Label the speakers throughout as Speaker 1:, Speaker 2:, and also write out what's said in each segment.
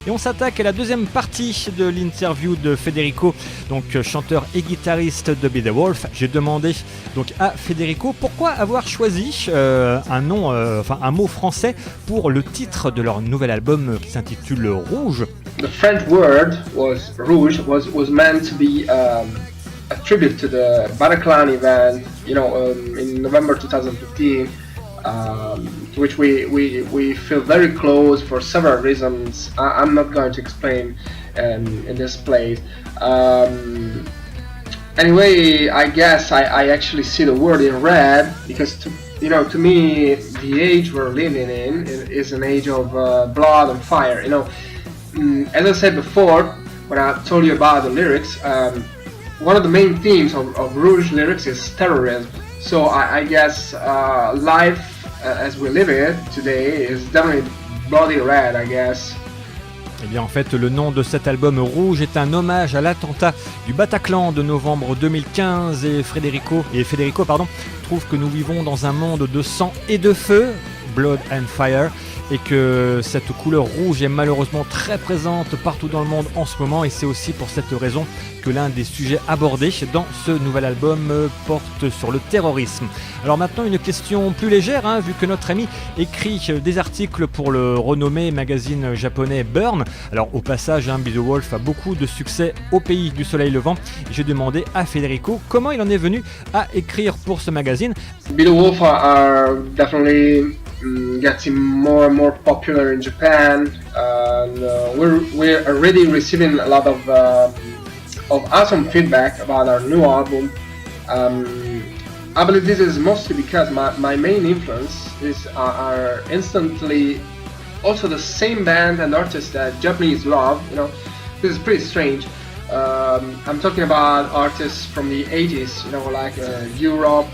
Speaker 1: Et on s'attaque à la deuxième partie de l'interview de Federico, donc chanteur et guitariste de Be The Wolf. J'ai demandé donc à Federico pourquoi avoir choisi un mot français pour le titre de leur nouvel album qui s'intitule Rouge.
Speaker 2: The French word was rouge was meant to be a tribute to the Bataclan event, in November 2015. To which we feel very close for several reasons. I'm not going to explain in this place. Anyway, I guess I actually see the word in red because to me the age we're living in is an age of blood and fire. As I said before, when I told you about the lyrics, one of the main themes of Rouge lyrics is terrorism. So I guess life as we live it today is definitely bloody red, I guess.
Speaker 1: Eh bien en fait le nom de cet album Rouge est un hommage à l'attentat du Bataclan de novembre 2015 et Federico trouve que nous vivons dans un monde de sang et de feu, Blood and Fire, et que cette couleur rouge est malheureusement très présente partout dans le monde en ce moment, et c'est aussi pour cette raison que l'un des sujets abordés dans ce nouvel album porte sur le terrorisme. Alors maintenant une question plus légère, vu que notre ami écrit des articles pour le renommé magazine japonais Burn. Alors au passage, Be The Wolf a beaucoup de succès au pays du soleil levant, et j'ai demandé à Federico comment il en est venu à écrire pour ce magazine.
Speaker 2: Be The Wolf are definitely getting more and more popular in Japan, and we're already receiving a lot of awesome feedback about our new album. I believe this is mostly because my main influence are instantly also the same band and artists that Japanese love. This is pretty strange. I'm talking about artists from the 80s, like Europe,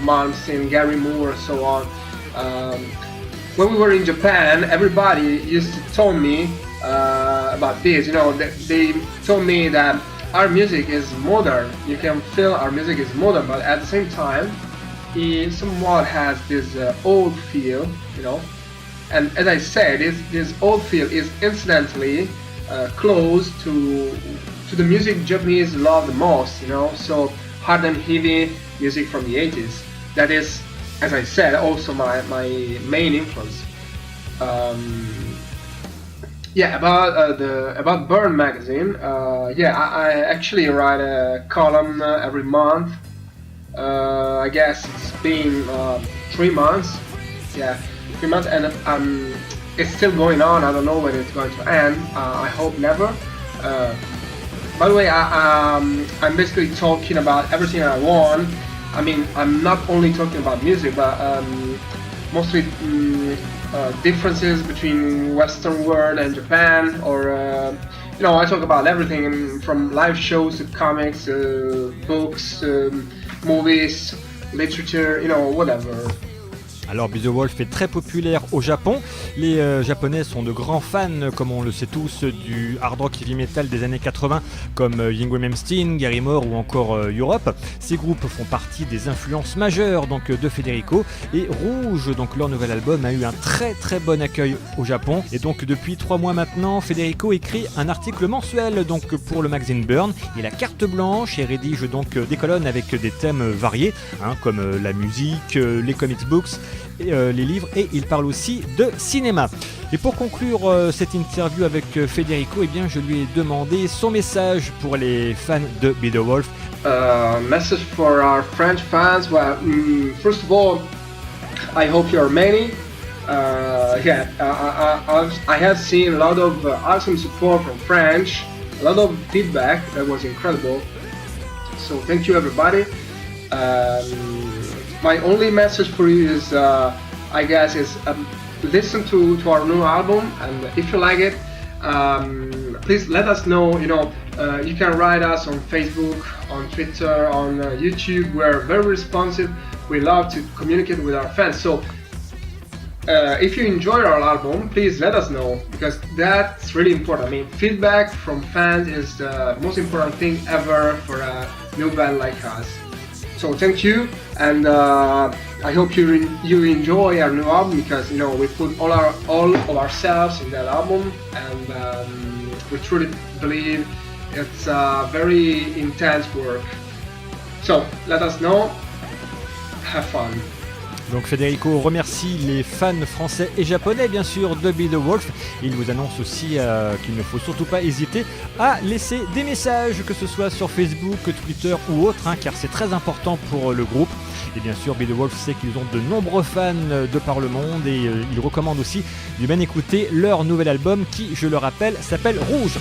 Speaker 2: Malmsteen, Gary Moore, and so on. When we were in Japan, everybody used to tell me about this. They told me that our music is modern. You can feel our music is modern, but at the same time, it somewhat has this old feel. And as I said, this old feel is incidentally close to the music Japanese love the most. So hard and heavy music from the 80s. That is, as I said, also my main influence. About Burn magazine. I actually write a column every month. I guess it's been 3 months. Yeah, 3 months, and it's still going on. I don't know when it's going to end. I hope never. By the way, I'm basically talking about everything I want. I mean, I'm not only talking about music, but mostly differences between Western world and Japan, or I talk about everything from live shows to comics, books, movies, literature, whatever.
Speaker 1: Alors Be The Wolf est très populaire au Japon. Les Japonais sont de grands fans, comme on le sait tous, du hard rock heavy metal des années 80, comme Yngwie Malmsteen, Gary Moore ou encore Europe. Ces groupes font partie des influences majeures donc de Federico, et Rouge, donc leur nouvel album, a eu un très très bon accueil au Japon. Et donc depuis 3 mois maintenant, Federico écrit un article mensuel donc pour le magazine Burn. Il a carte blanche et rédige donc des colonnes avec des thèmes variés, comme la musique, les comics books, et les livres, et il parle aussi de cinéma. Et pour conclure cette interview avec Federico, je lui ai demandé son message pour les fans de Be The Wolf.
Speaker 2: Message for our French fans. Well, first of all, I hope you're many. I have seen a lot of awesome support from French, a lot of feedback that was incredible. So thank you, everybody. My only message for you is, listen to our new album, and if you like it, please let us know. You can write us on Facebook, on Twitter, on YouTube. We're very responsive. We love to communicate with our fans. So if you enjoy our album, please let us know, because that's really important. I mean, feedback from fans is the most important thing ever for a new band like us. So thank you, and I hope you enjoy our new album, because we put all of ourselves in that album, and we truly believe it's very intense work. So let us know. Have fun.
Speaker 1: Donc Federico remercie les fans français et japonais bien sûr de Be The Wolf. Il vous annonce aussi qu'il ne faut surtout pas hésiter à laisser des messages, que ce soit sur Facebook, Twitter ou autre, car c'est très important pour le groupe. Et bien sûr, Be The Wolf sait qu'ils ont de nombreux fans de par le monde, et ils recommandent aussi de bien écouter leur nouvel album qui, je le rappelle, s'appelle Rouge.